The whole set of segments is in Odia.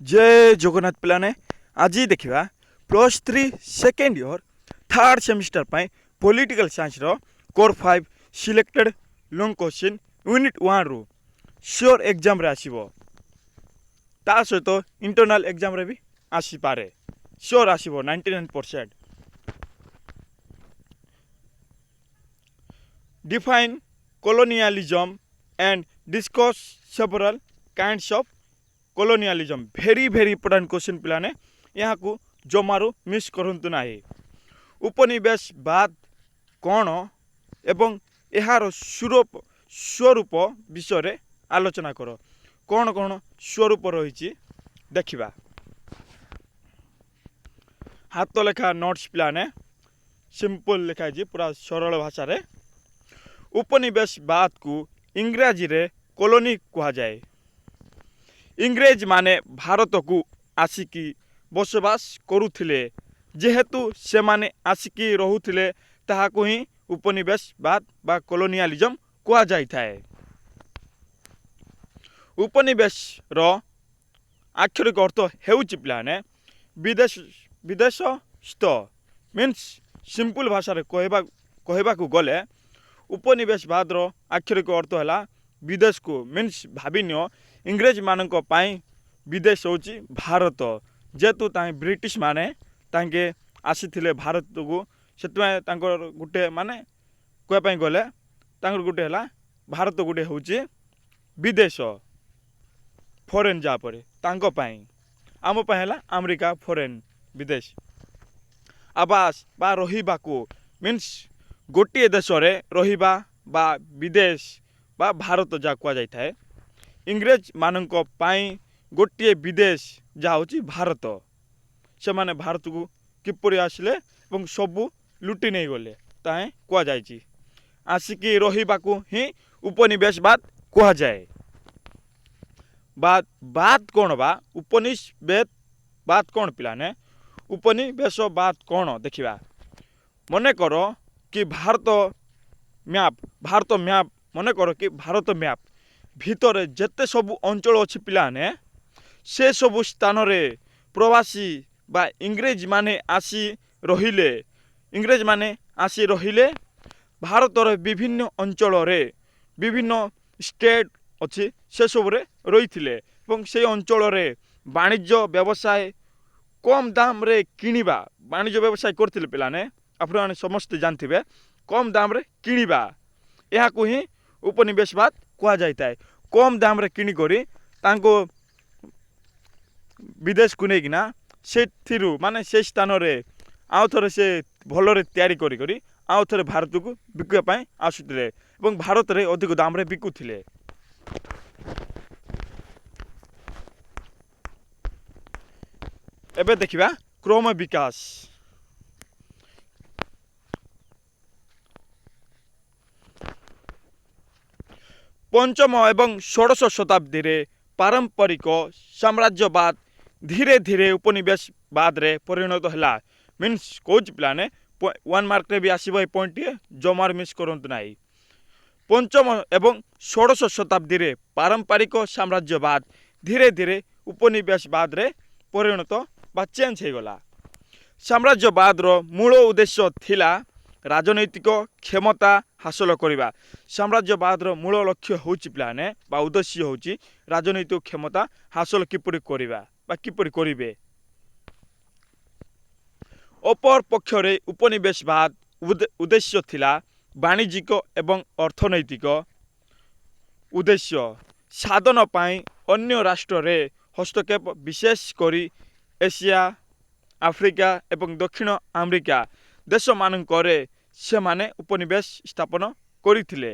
जय जगन्नाथ पिलाने आज देखा plus 3 second year third semester पर पॉलिटिकल साइंस रो core 5 selected long question unit 1 रु श्योर एग्जाम रे आसीबो ता सहित इंटरनल एग्जाम रे भी आसी पारे श्योर आसीबो 99%। Define colonialism and discuss several kinds of colonialism very important question पिलाने यहाँ को जमारू मिस करंतु नाही। उपनिवेशवाद कौन एवं यार स्वरूप विषय रे आलोचना कर कौन कौन स्वरूप रही देखा। हाथ लेखा नोट्स पिलाने सिंपल लिखा पूरा सरल भाषा रे उपनिवेशवाद को इंग्राजी रे कॉलोनी कहा जाए। इंग्रेज माने भारत को आसिकी बसवास करुथिले जेहेतु से माने आसिकी रहुथिले ताहाको ही उपनिवेशवाद बा कॉलोनियलिज्म कहा जाई थाए। उपनिवेश रो आक्षरिक अर्थ हेउची पिलाने विदेशस्थ मीन्स सिंपल भाषा रे कहबा को गले उपनिवेशवाद रो आक्षरिक अर्थ है विदेश को मीन्स भाविनियो इंग्रेज मानक पाई विदेश होची भारत जेतु ब्रिटिश माने तांके आसीथिले भारत को सेतुए गोटे माने कहपाई गले गोटे है भारत गोटे होची विदेश फॉरेन जा परे तांको पाई आम पाई है अमेरिका फॉरेन विदेश। आवास बा रहिबा को मीन्स गोटे देश रे रहिबा बा विदेश बा भारत जा कह जाय थाए। इंग्रेज मानक पाई गोटे विदेश जा होची भारत से माने भारत को किपरि आसिले एवं सबू लुटि नहीं गले ताए कह जायछि आसिकी रहिबा को ही उपनिवेशवाद कह जाए। बात कौन बा उपनिवेशवाद कौन पिलाने उपनिवेशवाद कौन देखिबा। मने करो कि भारत मैप मने करो कि भारत मैप भितर जेते सबु अंचल अच्छी पिलाने से सबु स्थान रे प्रवासी बा इंग्रेज माने आसी रहिले भारतर विभिन्न अंचल रे विभिन्न स्टेट अच्छी से सब रे रही से अंचल रे वाणिज्य व्यवसाय कम दाम रे किनिबा वाणिज्य व्यवसाय करथिले पिलाने आपने समस्ते जानथिबे कम दाम रे किनिबा यह को ही उपनिवेशवाद कहा जाता है। कम दाम रे किनी करी तांको विदेश को नेकिना से माने से स्थान रे आउ थरे से भलरे तैयारी करी करी आउ थरे भारत को बिकवा पाए आसुथिले एवं भारत रे अधिक दाम रे बिकुथिले। एबे देखिबा क्रम विकास। पंचम एवं षोडश शताब्दी रे पारंपरिक साम्राज्यवाद धीरे धीरे उपनिवेशवाद रे परिणत हैला मीन्स कोच प्लाने 1 मार्क रे भी आसीबो ए पॉइंट जमार मिस करंतु नाही। पंचम एवं षोडश शताब्दी रे पारंपरिक साम्राज्यवाद धीरे धीरे उपनिवेशवाद रे परिणत बा चेंज हो गला। साम्राज्यवाद रो मूल उद्देश्य थिला राजनैतिक क्षमता हासिल करवा। साम्राज्यवाद रो मूल लक्ष्य होची प्लाने बा उद्देश्य होची राजनैतिक क्षमता हासिल किपरि करवा बा किपरि करिवे। अपर पक्ष रे उपनिवेशवाद उद्देश्य थिला वाणिज्यिक एवं अर्थनैतिक उद्देश्य साधन पाई अन्य राष्ट्र रे हस्तक्षेप विशेष करी एशिया आफ्रिका एवं दक्षिण अमेरिका देश मानकरे से माने उपनिवेश स्थापन करिथिले।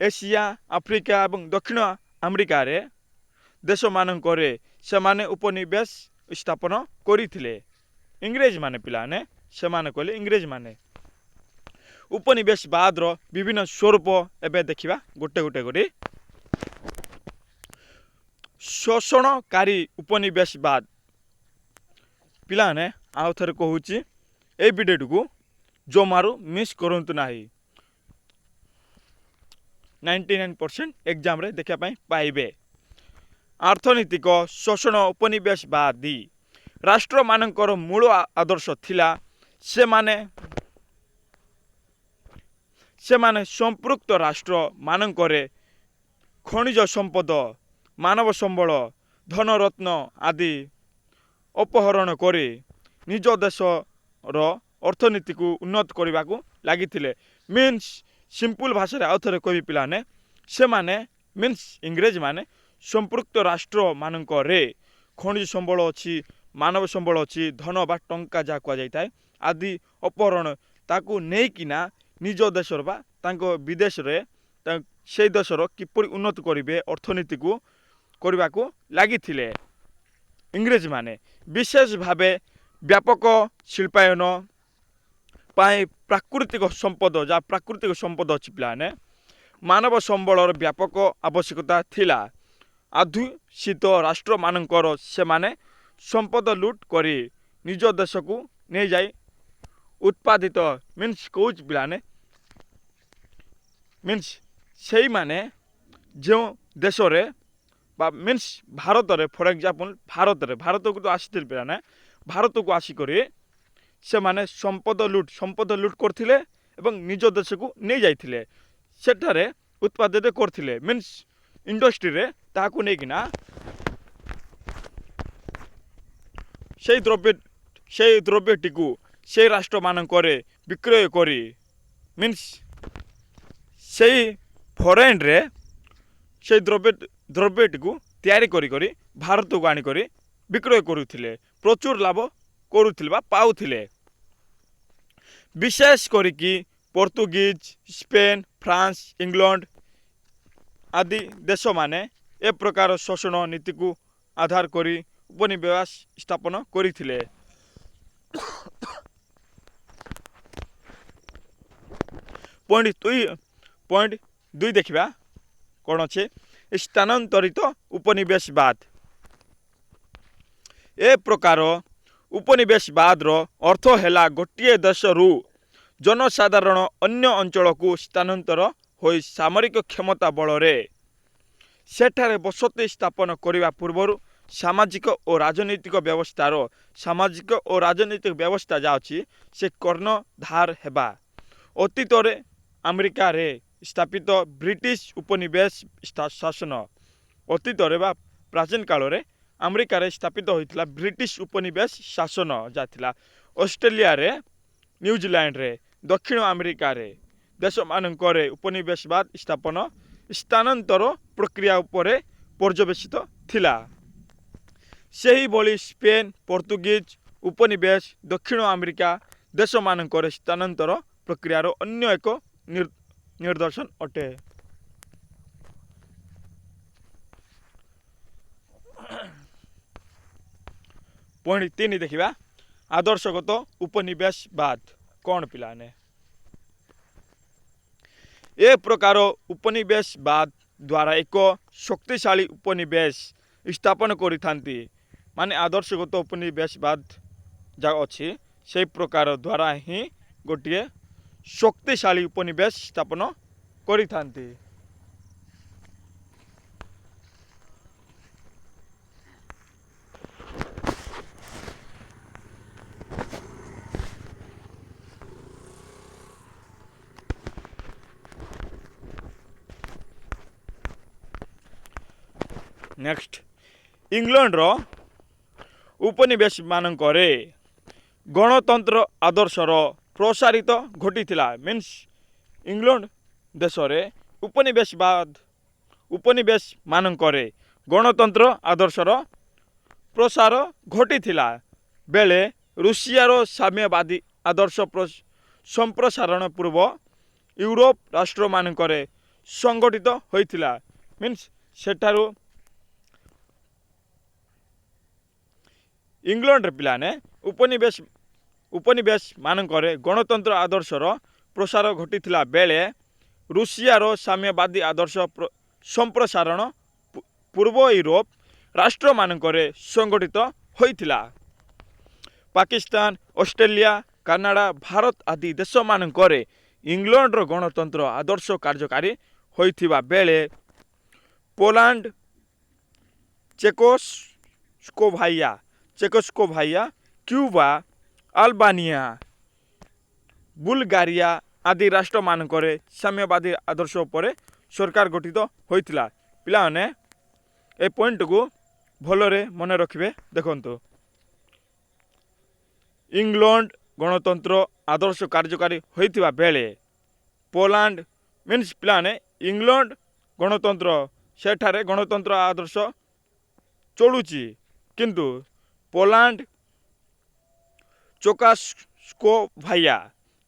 एशिया आफ्रिका एवं दक्षिण अमेरिका रे देश मानकरे से माने उपनिवेश स्थापन करिथिले। इंग्रेज माने पिलाने से माने कहले इंग्रेज माने। उपनिवेशवाद रो विभिन्न स्वरूप एबे देखिबा गोटे गोटे करी। शोषणकारी उपनिवेशवाद पिलाने आउ थरे कहूची ए वीडियो को जमारू मिस करंतु नाही 99% एग्जाम रे देखा पाइबे। ଅର୍ଥନୈତିକ ଶୋଷଣ ଉପନିବେଶବାଦୀ ରାଷ୍ଟ୍ରମାନଙ୍କର ମୂଳ ଆଦର୍ଶ ଥିଲା ସେମାନେ ସମ୍ପୃକ୍ତ ରାଷ୍ଟ୍ରମାନଙ୍କରେ ଖଣିଜ ସମ୍ପଦ ମାନବ ସମ୍ବଳ ଧନରତ୍ନ ଆଦି ଅପହରଣ କରି ନିଜ ଦେଶର ଅର୍ଥନୀତିକୁ ଉନ୍ନତ କରିବାକୁ ଲାଗିଥିଲେ। ମିନ୍ସ ସିମ୍ପଲ ଭାଷାରେ ଆଉ ଥରେ କହିବି ପିଲାମାନେ, ସେମାନେ ମିନ୍ସ ଇଂରେଜମାନେ ସମ୍ପୃକ୍ତ ରାଷ୍ଟ୍ରମାନଙ୍କରେ ଖଣିଜ ସମ୍ବଳ ଅଛି, ମାନବ ସମ୍ବଳ ଅଛି, ଧନ ବା ଟଙ୍କା ଯାହା କୁହାଯାଇଥାଏ ଆଦି ଅପହରଣ ତାକୁ ନେଇକିନା ନିଜ ଦେଶର ବା ତାଙ୍କ ବିଦେଶରେ ସେଇ ଦେଶର କିପରି ଉନ୍ନତ କରିବେ ଅର୍ଥନୀତିକୁ କରିବାକୁ ଲାଗିଥିଲେ। ଇଂରେଜମାନେ ବିଶେଷ ଭାବେ ବ୍ୟାପକ ଶିଳ୍ପାୟନ ପାଇଁ ପ୍ରାକୃତିକ ସମ୍ପଦ ଅଛି ପିଲାମାନେ ମାନବ ସମ୍ବଳର ବ୍ୟାପକ ଆବଶ୍ୟକତା ଥିଲା। ଆଧୁନିକ ରାଷ୍ଟ୍ରମାନଙ୍କର ସେମାନେ ସମ୍ପଦ ଲୁଟ କରି ନିଜ ଦେଶକୁ ନେଇଯାଇ ଉତ୍ପାଦିତ ମିନ୍ସ କହୁଛି ପିଲାମାନେ ମିନ୍ସ ସେଇମାନେ ଯେଉଁ ଦେଶରେ ବା ମିନ୍ସ ଭାରତରେ ଫର ଏକ୍ଜାମ୍ପଲ ଭାରତକୁ ତ ଆସିଥିଲେ ପିଲାମାନେ ଭାରତକୁ ଆସିକରି ସେମାନେ ସମ୍ପଦ ଲୁଟ କରିଥିଲେ ଏବଂ ନିଜ ଦେଶକୁ ନେଇଯାଇଥିଲେ। ସେଠାରେ ଉତ୍ପାଦିତ କରିଥିଲେ ମିନ୍ସ ଇଣ୍ଡଷ୍ଟ୍ରିରେ ତାହାକୁ ନେଇକିନା ସେଇ ଦ୍ରବ୍ୟଟିକୁ ସେଇ ରାଷ୍ଟ୍ରମାନଙ୍କରେ ବିକ୍ରୟ କରି ମିନ୍ସ ସେଇ ଫରେନ୍ରେ ସେଇ ଦ୍ରବ୍ୟଟିକୁ ତିଆରି କରି ଭାରତକୁ ଆଣିକରି ବିକ୍ରୟ କରୁଥିଲେ, ପ୍ରଚୁର ଲାଭ କରୁଥିଲେ ବା ପାଉଥିଲେ। ବିଶେଷ କରିକି ପର୍ତ୍ତୁଗୀଜ, ସ୍ପେନ, ଫ୍ରାନ୍ସ, ଇଂଲଣ୍ଡ ଆଦି ଦେଶମାନେ ଏ ପ୍ରକାର ଶୋଷଣ ନୀତିକୁ ଆଧାର କରି ଉପନିବେଶ ସ୍ଥାପନ କରିଥିଲେ। ପଏଣ୍ଟ 2 ଦେଖିବା କ'ଣ ଅଛି, ସ୍ଥାନାନ୍ତରିତ ଉପନିବେଶବାଦ। ଏ ପ୍ରକାର ଉପନିବେଶବାଦର ଅର୍ଥ ହେଲା ଗୋଟିଏ ଦେଶରୁ ଜନସାଧାରଣ ଅନ୍ୟ ଅଞ୍ଚଳକୁ ସ୍ଥାନାନ୍ତର ହୋଇ ସାମରିକ କ୍ଷମତା ବଳରେ ସେଠାରେ ବସତି ସ୍ଥାପନ କରିବା ପୂର୍ବରୁ ସାମାଜିକ ଓ ରାଜନୈତିକ ବ୍ୟବସ୍ଥା ଯାହା ଅଛି ସେ କର୍ଣ୍ଣଧାର ହେବା। ଅତୀତରେ ଆମେରିକାରେ ସ୍ଥାପିତ ବ୍ରିଟିଶ ଉପନିବେଶ ଶାସନ ଅତୀତରେ ବା ପ୍ରାଚୀନ କାଳରେ ଆମେରିକାରେ ସ୍ଥାପିତ ହୋଇଥିଲା ବ୍ରିଟିଶ ଉପନିବେଶ ଶାସନ ଯାହା ଥିଲା ଅଷ୍ଟ୍ରେଲିଆରେ, ନ୍ୟୁଜିଲ୍ୟାଣ୍ଡରେ, ଦକ୍ଷିଣ ଆମେରିକାରେ ଦେଶମାନଙ୍କରେ ଉପନିବେଶବାଦ ସ୍ଥାନାନ୍ତର ପ୍ରକ୍ରିୟା ଉପରେ ପର୍ଯ୍ୟବେସିତ ଥିଲା। ସେହିଭଳି ସ୍ପେନ, ପର୍ତ୍ତୁଗୀଜ ଉପନିବେଶ ଦକ୍ଷିଣ ଆମେରିକା ଦେଶମାନଙ୍କରେ ସ୍ଥାନାନ୍ତର ପ୍ରକ୍ରିୟାର ଅନ୍ୟ ଏକ ନିଦର୍ଶନ ଅଟେ। ପଏଣ୍ଟ 3 ଦେଖିବା, ଆଦର୍ଶଗତ ଉପନିବେଶବାଦ କ'ଣ ପିଲାମାନେ? ଏ ପ୍ରକାର ଉପନିବେଶବାଦ ଦ୍ୱାରା ଏକ ଶକ୍ତିଶାଳୀ ଉପନିବେଶ ସ୍ଥାପନ କରିଥାନ୍ତି। ମାନେ ଆଦର୍ଶଗତ ଉପନିବେଶବାଦ ଯାହା ଅଛି ସେହି ପ୍ରକାର ଦ୍ୱାରା ହିଁ ଗୋଟିଏ ଶକ୍ତିଶାଳୀ ଉପନିବେଶ ସ୍ଥାପନ କରିଥାନ୍ତି। ନେକ୍ସଟ, ଇଂଲଣ୍ଡର ଉପନିବେଶମାନଙ୍କରେ ଗଣତନ୍ତ୍ର ଆଦର୍ଶର ପ୍ରସାରିତ ଘଟିଥିଲା। ମିନ୍ସ ଇଂଲଣ୍ଡ ଦେଶରେ ଉପନିବେଶମାନଙ୍କରେ ଗଣତନ୍ତ୍ର ଆଦର୍ଶର ପ୍ରସାର ଘଟିଥିଲା ବେଳେ ରୁଷିଆର ସାମ୍ୟବାଦୀ ଆଦର୍ଶ ସମ୍ପ୍ରସାରଣ ପୂର୍ବ ୟୁରୋପ ରାଷ୍ଟ୍ରମାନଙ୍କରେ ସଂଗଠିତ ହୋଇଥିଲା। ମିନ୍ସ ସେଠାରୁ ଇଂଲଣ୍ଡରେ ପିଲାମାନେ ଉପନିବେଶମାନଙ୍କରେ ଗଣତନ୍ତ୍ର ଆଦର୍ଶର ପ୍ରସାର ଘଟିଥିଲା ବେଳେ ରୁଷିଆର ସାମ୍ୟବାଦୀ ଆଦର୍ଶ ସମ୍ପ୍ରସାରଣ ପୂର୍ବ ୟୁରୋପ ରାଷ୍ଟ୍ରମାନଙ୍କରେ ସଂଗଠିତ ହୋଇଥିଲା। ପାକିସ୍ତାନ, ଅଷ୍ଟ୍ରେଲିଆ, କାନାଡ଼ା, ଭାରତ ଆଦି ଦେଶମାନଙ୍କରେ ଇଂଲଣ୍ଡର ଗଣତନ୍ତ୍ର ଆଦର୍ଶ କାର୍ଯ୍ୟକାରୀ ହୋଇଥିବା ବେଳେ Poland, Czechoslovakia, Cuba, Albania, Bulgaria ଆଦି ରାଷ୍ଟ୍ରମାନଙ୍କରେ ସାମ୍ୟବାଦୀ ଆଦର୍ଶ ଉପରେ ସରକାର ଗଠିତ ହୋଇଥିଲା। ପିଲାମାନେ ଏ ପଏଣ୍ଟକୁ ଭଲରେ ମନେ ରଖିବେ। ଦେଖନ୍ତୁ, ଇଂଲଣ୍ଡ ଗଣତନ୍ତ୍ର ଆଦର୍ଶ କାର୍ଯ୍ୟକାରୀ ହୋଇଥିବା ବେଳେ ପୋଲାଣ୍ଡ ପିଲାମାନେ ଇଂଲଣ୍ଡ ଗଣତନ୍ତ୍ର ସେଠାରେ ଗଣତନ୍ତ୍ର ଆଦର୍ଶ ଚଳୁଛି, କିନ୍ତୁ Poland, Czechoslovakia,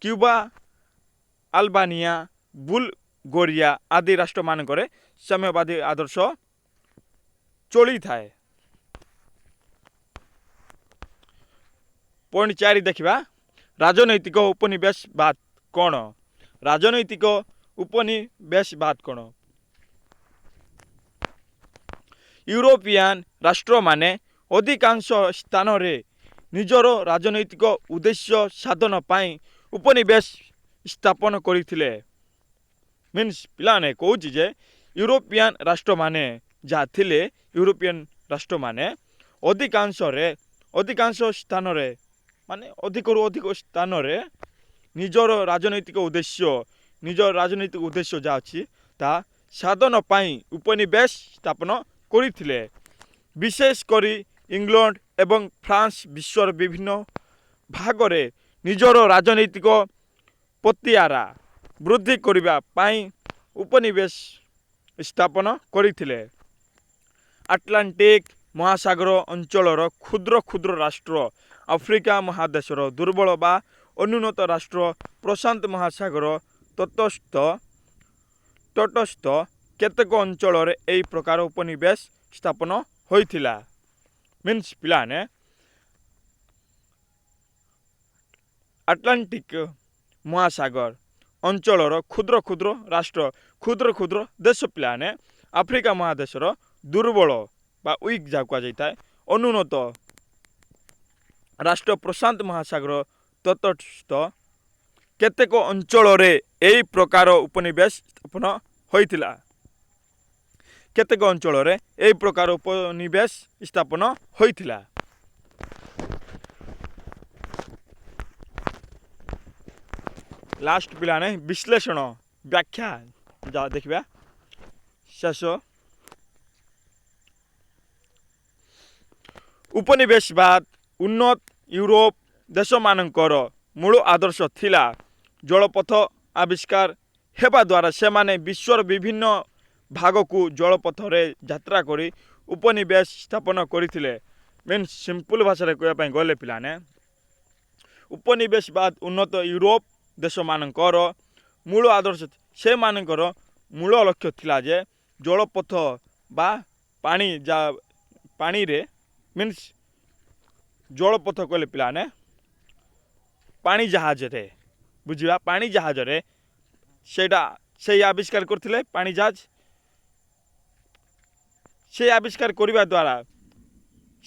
Cuba, Albania, Bulgaria ଆଦି ରାଷ୍ଟ୍ରମାନଙ୍କରେ ସାମ୍ୟବାଦୀ ଆଦର୍ଶ ଚଳିଥାଏ। ପଏଣ୍ଟ 4 ଦେଖିବା, ରାଜନୈତିକ ଉପନିବେଶବାଦ କ'ଣ? ରାଜନୈତିକ ଉପନିବେଶବାଦ କ'ଣ? ୟୁରୋପିଆନ୍ ରାଷ୍ଟ୍ରମାନେ ଅଧିକାଂଶ ସ୍ଥାନରେ ନିଜର ରାଜନୈତିକ ଉଦ୍ଦେଶ୍ୟ ସାଧନ ପାଇଁ ଉପନିବେଶ ସ୍ଥାପନ କରିଥିଲେ। ପିଲାମାନେ କହୁଛି ଯେ ୟୁରୋପିଆନ୍ ରାଷ୍ଟ୍ରମାନେ ଯାହା ଥିଲେ, ୟୁରୋପିଆନ୍ ରାଷ୍ଟ୍ରମାନେ ଅଧିକାଂଶ ସ୍ଥାନରେ ମାନେ ଅଧିକରୁ ଅଧିକ ସ୍ଥାନରେ ନିଜର ରାଜନୈତିକ ଉଦ୍ଦେଶ୍ୟ ଯାହା ଅଛି ତାହା ସାଧନ ପାଇଁ ଉପନିବେଶ ସ୍ଥାପନ କରିଥିଲେ। ବିଶେଷ କରି ଇଂଲଣ୍ଡ ଏବଂ ଫ୍ରାନ୍ସ ବିଶ୍ୱର ବିଭିନ୍ନ ଭାଗରେ ନିଜର ରାଜନୈତିକ ପତିଆରା ବୃଦ୍ଧି କରିବା ପାଇଁ ଉପନିବେଶ ସ୍ଥାପନ କରିଥିଲେ। ଆଟଲାଣ୍ଟିକ୍ ମହାସାଗର ଅଞ୍ଚଳର କ୍ଷୁଦ୍ର କ୍ଷୁଦ୍ର ରାଷ୍ଟ୍ର, ଆଫ୍ରିକା ମହାଦେଶର ଦୁର୍ବଳ ବା ଅନୁନ୍ନତ ରାଷ୍ଟ୍ର, ପ୍ରଶାନ୍ତ ମହାସାଗର ତଟସ୍ଥ କେତେକ ଅଞ୍ଚଳରେ ଏହି ପ୍ରକାର ଉପନିବେଶ ସ୍ଥାପନ ହୋଇଥିଲା। ପିଲାମାନେ ଆଟଲାଣ୍ଟିକ୍ ମହାସାଗର ଅଞ୍ଚଳର କ୍ଷୁଦ୍ର କ୍ଷୁଦ୍ର ଦେଶ ପିଲାମାନେ ଆଫ୍ରିକା ମହାଦେଶର ଦୁର୍ବଳ ବା ୱିକ୍ ଯାହା କୁହାଯାଇଥାଏ ଅନୁନ୍ନତ ରାଷ୍ଟ୍ର, ପ୍ରଶାନ୍ତ ମହାସାଗର ତଟସ୍ଥ କେତେକ ଅଞ୍ଚଳରେ ଏହି ପ୍ରକାର ଉପନିବେଶ ସ୍ଥାପନ ହୋଇଥିଲା। କେତେକ ଅଞ୍ଚଳରେ ଏହି ପ୍ରକାର ଉପନିବେଶ ସ୍ଥାପନ ହୋଇଥିଲା। ଲାଷ୍ଟ ପିଲାମାନେ ବିଶ୍ଳେଷଣ ବ୍ୟାଖ୍ୟା ଯାହା ଦେଖିବା। ଶେଷ ଉପନିବେଶବାଦ ଉନ୍ନତ ୟୁରୋପ ଦେଶମାନଙ୍କର ମୂଳ ଆଦର୍ଶ ଥିଲା। ଜଳପଥ ଆବିଷ୍କାର ହେବା ଦ୍ୱାରା ସେମାନେ ବିଶ୍ୱର ବିଭିନ୍ନ ଭାଗକୁ ଜଳପଥରେ ଯାତ୍ରା କରି ଉପନିବେଶ ସ୍ଥାପନ କରିଥିଲେ। ସିମ୍ପଲ ଭାଷାରେ କହିବା ପାଇଁ ଗଲେ ପିଲାମାନେ ଉପନିବେଶବାଦ ଉନ୍ନତ ୟୁରୋପ ଦେଶମାନଙ୍କର ମୂଳ ଆଦର୍ଶ। ସେମାନଙ୍କର ମୂଳ ଲକ୍ଷ୍ୟ ଥିଲା ଯେ ଜଳପଥ ବା ପାଣିରେ ଜଳପଥ କହିଲେ ପିଲାମାନେ ପାଣି ଜାହାଜରେ ବୁଝିବା, ପାଣି ଜାହାଜରେ ସେଇ ଆବିଷ୍କାର କରିଥିଲେ। ପାଣି ଜାହାଜ ସେ ଆବିଷ୍କାର କରିବା ଦ୍ୱାରା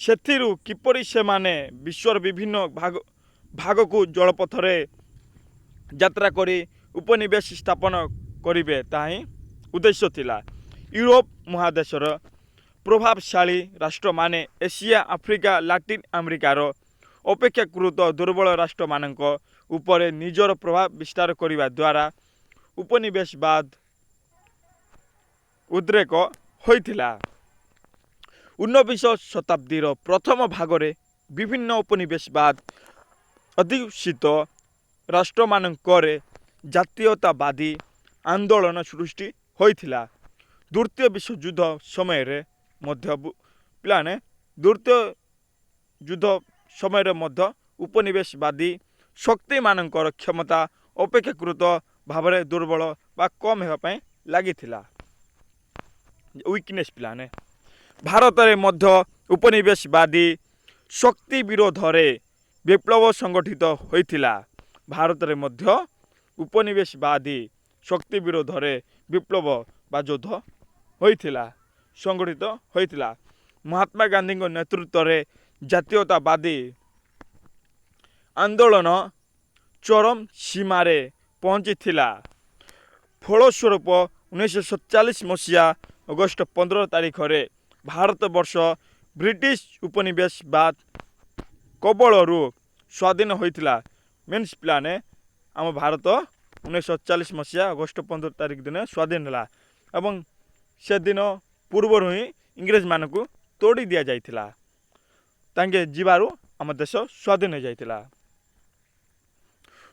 ସେଥିରୁ କିପରି ସେମାନେ ବିଶ୍ୱର ବିଭିନ୍ନ ଭାଗକୁ ଜଳପଥରେ ଯାତ୍ରା କରି ଉପନିବେଶ ସ୍ଥାପନ କରିବେ ତାହା ହିଁ ଉଦ୍ଦେଶ୍ୟ ଥିଲା। ୟୁରୋପ ମହାଦେଶର ପ୍ରଭାବଶାଳୀ ରାଷ୍ଟ୍ରମାନେ ଏସିଆ, ଆଫ୍ରିକା, ଲାଟିନ୍ ଆମେରିକାର ଅପେକ୍ଷାକୃତ ଦୁର୍ବଳ ରାଷ୍ଟ୍ରମାନଙ୍କ ଉପରେ ନିଜର ପ୍ରଭାବ ବିସ୍ତାର କରିବା ଦ୍ୱାରା ଉପନିବେଶବାଦ ଉଦ୍ରେକ ହୋଇଥିଲା। ଊନବିଂଶ ଶତାବ୍ଦୀର ପ୍ରଥମ ଭାଗରେ ବିଭିନ୍ନ ଉପନିବେଶବାଦ ଅଧ୍ୟୁଷିତ ରାଷ୍ଟ୍ରମାନଙ୍କରେ ଜାତୀୟତାବାଦୀ ଆନ୍ଦୋଳନ ସୃଷ୍ଟି ହୋଇଥିଲା। ଦ୍ୱିତୀୟ ବିଶ୍ୱଯୁଦ୍ଧ ସମୟରେ ମଧ୍ୟ ଉପନିବେଶବାଦୀ ଶକ୍ତିମାନଙ୍କର କ୍ଷମତା ଅପେକ୍ଷାକୃତ ଭାବରେ ଦୁର୍ବଳ ବା କମ୍ ହେବା ପାଇଁ ଲାଗିଥିଲା। ୱିକନେସ୍ ପିଲାମାନେ ଭାରତରେ ମଧ୍ୟ ଉପନିବେଶବାଦୀ ଶକ୍ତି ବିରୋଧରେ ବିପ୍ଳବ ସଂଗଠିତ ହୋଇଥିଲା। ଭାରତରେ ମଧ୍ୟ ଉପନିବେଶବାଦୀ ଶକ୍ତି ବିରୋଧରେ ବିପ୍ଳବ ବା ଯୁଦ୍ଧ ସଂଗଠିତ ହୋଇଥିଲା। ମହାତ୍ମା ଗାନ୍ଧୀଙ୍କ ନେତୃତ୍ୱରେ ଜାତୀୟତାବାଦୀ ଆନ୍ଦୋଳନ ଚରମ ସୀମାରେ ପହଞ୍ଚିଥିଲା। ଫଳସ୍ୱରୂପ 1947 ମସିହା ଅଗଷ୍ଟ 15 ତାରିଖରେ ଭାରତବର୍ଷ ବ୍ରିଟିଶ ଉପନିବେଶବାଦ କବଳରୁ ସ୍ୱାଧୀନ ହୋଇଥିଲା। ମିନ୍ସ ପିଲାମାନେ ଆମ ଭାରତ 1947 ମସିହା ଅଗଷ୍ଟ 15 ତାରିଖ ଦିନ ସ୍ୱାଧୀନ ହେଲା ଏବଂ ସେଦିନ ପୂର୍ବରୁ ହିଁ ଇଂରେଜମାନଙ୍କୁ ତୋଡ଼ି ଦିଆଯାଇଥିଲା। ତାଙ୍କେ ଯିବାରୁ ଆମ ଦେଶ ସ୍ୱାଧୀନ ହୋଇଯାଇଥିଲା।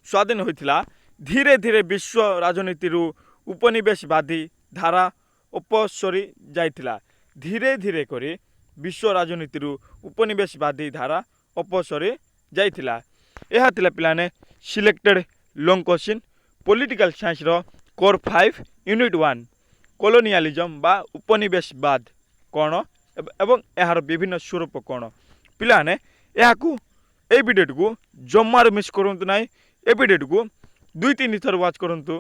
ସ୍ୱାଧୀନ ହୋଇଥିଲା। ଧୀରେ ଧୀରେ ବିଶ୍ୱ ରାଜନୀତିରୁ ଉପନିବେଶବାଦୀ ଧାରା ଅପସରି ଯାଇଥିଲା। ଧୀରେ ଧୀରେ କରି ବିଶ୍ୱ ରାଜନୀତିରୁ ଉପନିବେଶବାଦୀ ଧାରା ଅପସରି ଯାଇଥିଲା। ଏହା ଥିଲା ପିଲାମାନେ ସିଲେକ୍ଟେଡ଼ ଲଙ୍ଗ୍ କୋଶ୍ଚିନ୍ ପଲିଟିକାଲ ସାଇନ୍ସର କୋର୍ 5 ୟୁନିଟ୍ 1 କଲୋନିଆଲିଜମ୍ ବା ଉପନିବେଶବାଦ କ'ଣ ଏବଂ ଏହାର ବିଭିନ୍ନ ସ୍ୱରୂପ କ'ଣ। ପିଲାମାନେ ଏହାକୁ এই ଭିଡ଼ିଓଟିକୁ ଜମାରୁ ମିସ୍ କରନ୍ତୁ ନାହିଁ। ଏ ଭିଡ଼ିଓଟିକୁ 2-3 ଥର ୱାଚ୍ କରନ୍ତୁ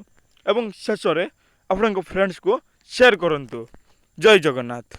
ଏବଂ ଶେଷରେ ଆପଣଙ୍କ ଫ୍ରେଣ୍ଡସ୍କୁ ସେୟାର କରନ୍ତୁ। ଜୟ ଜଗନ୍ନାଥ।